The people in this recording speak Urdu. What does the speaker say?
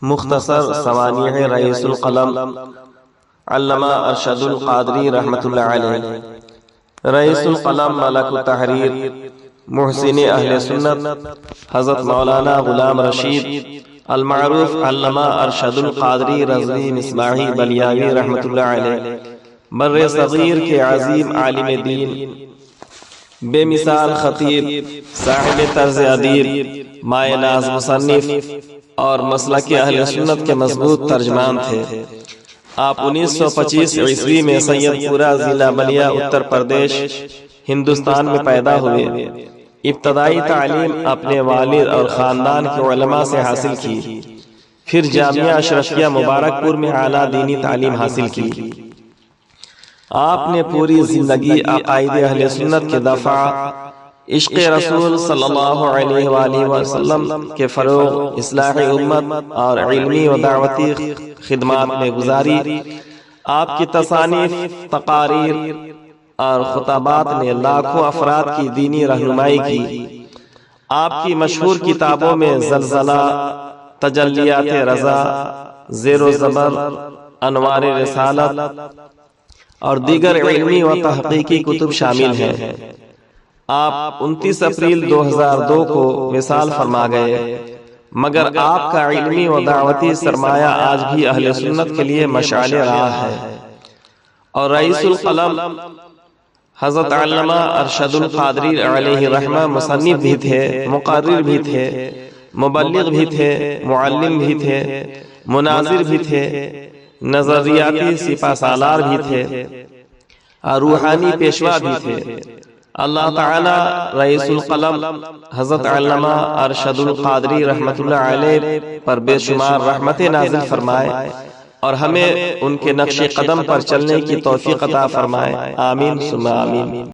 مختصر سوانح رئیس القلم علامہ ارشد القادری رحمۃ اللہ علیہ۔ رئیس القلم ملک التحریر محسن اہل سنت حضرت مولانا غلام رشید المعروف علامہ ارشد القادری رضوی مصباحی بلیاوی رحمۃ اللہ علیہ، بر صغیر کے عظیم عالم دین، بے مثال خطیب، صاحب طرز ادیب، مائے ناز مصنف اور مسلک اہل سنت کے مضبوط ترجمان تھے۔ آپ 1925 عیسوی میں سید پورہ ضلع بلیا اتر پردیش ہندوستان میں پیدا ہوئے۔ ابتدائی تعلیم اپنے والد اور خاندان کے علماء سے حاصل کی، پھر جامعہ اشرفیہ مبارک پور میں اعلیٰ دینی تعلیم حاصل کی۔ آپ نے پوری زندگی عقائد اہل سنت کے دفاع، عشق رسول صلی اللہ علیہ وآلہ وسلم کے فروغ، اصلاح امت اور علمی و دعوتی خدمات میں گزاری۔ آپ کی تصانیف، تقاریر اور خطابات نے لاکھوں افراد کی دینی رہنمائی کی۔ آپ کی مشہور کتابوں میں زلزلہ، تجلیات رضا، زیر و زبر، انوار رسالت اور دیگر علمی و تحقیقی کتب شامل ہیں۔ آپ 29 اپریل 2002 کو وصال فرما گئے، مگر آپ کا علمی و دعوتی سرمایہ آج بھی اہل سنت کے لیے مشعل راہ ہے۔ اور رئیس القلم حضرت علامہ ارشد القادری علیہ رحمہ مصنف بھی تھے، مقرر بھی تھے، مبلغ بھی تھے، معلم بھی تھے، مناظر بھی تھے، نظریاتی سپہ سالار بھی تھے اور روحانی پیشوا بھی تھے۔ اللہ تعالی رئیس القلم حضرت علامہ ارشد القادری رحمۃ اللہ علیہ پر بے شمار رحمت نازل فرمائے اور ہمیں ان کے نقش قدم پر چلنے کی توفیق عطا فرمائے، آمین ثم آمین۔